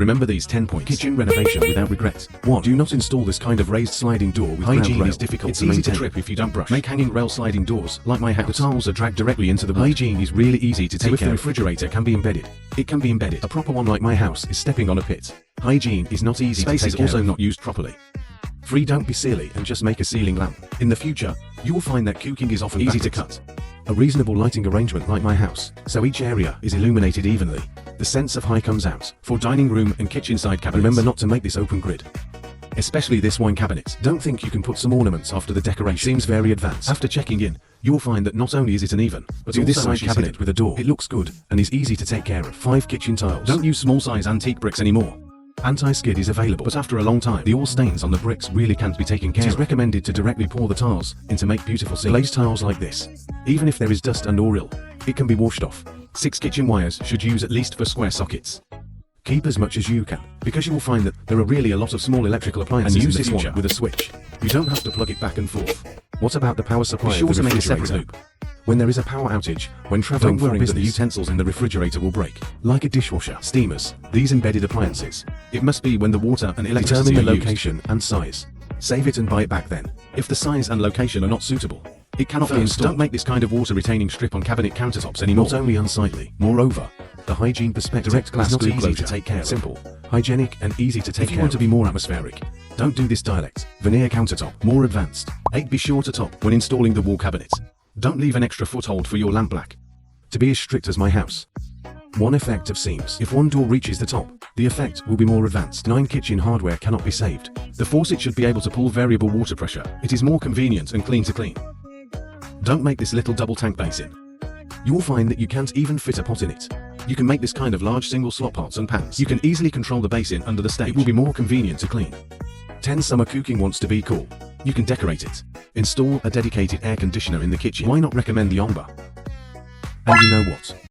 Remember these 10 points. Kitchen renovation without regret. 1. Do not install this kind of raised sliding door with hygiene is difficult to maintain. It's easy to trip if you don't brush. Make hanging rail sliding doors, like my house. The tiles are dragged directly into the wood. Hygiene is really easy to take care of. The refrigerator can be embedded. It can be embedded. A proper one like my house is stepping on a pit. Hygiene is not easy to take care of. Space is also not used properly. 3. Don't be silly and just make a ceiling lamp. In the future, you will find that cooking is often easy to cut. A reasonable lighting arrangement like my house, so each area is illuminated evenly. The sense of high comes out. For dining room and kitchen side cabinets, remember not to make this open grid. Especially this wine cabinet. Don't think you can put some ornaments after the decoration. Seems very advanced. After checking in, you'll find that not only is it uneven, but also this side cabinet with a door. It looks good and is easy to take care of. 5. Kitchen tiles. Don't use small size antique bricks anymore. Anti-skid is available, but after a long time, the oil stains on the bricks really can't be taken care of. It is recommended to directly pour the tiles in to make beautiful seams. Glazed tiles like this, even if there is dust and oil, it can be washed off. 6. Kitchen wires should use at least 4 square sockets. Keep as much as you can, because you will find that there are really a lot of small electrical appliances and use this one with a switch. You don't have to plug it back and forth. What about the power supply? Be sure to make a separate loop. When there is a power outage, when traveling for business, the utensils in the refrigerator will break. Like a dishwasher, steamers, these embedded appliances. It must be when the water and electricity determine the location and size. Save it and buy it back then. If the size and location are not suitable, it cannot be installed. Don't make this kind of water retaining strip on cabinet countertops anymore. Not only unsightly, moreover, the hygiene perspective, direct glass is not easy to take care of. Simple, hygienic and easy to take care of. If you want to be more atmospheric, don't do this dialect. Veneer countertop, more advanced. 8. Be sure to top when installing the wall cabinet. Don't leave an extra foothold for your lamp black. To be as strict as my house. 1. Effect of seams. If one door reaches the top, the effect will be more advanced. 9. Kitchen hardware cannot be saved. The faucet should be able to pull variable water pressure. It is more convenient and clean to clean. Don't make this little double tank basin. You will find that you can't even fit a pot in it. You can make this kind of large single slot pots and pans. You can easily control the basin under the stage. It will be more convenient to clean. 10. Summer cooking wants to be cool. You can decorate it. Install a dedicated air conditioner in the kitchen. Why not recommend the Omba? And you know what?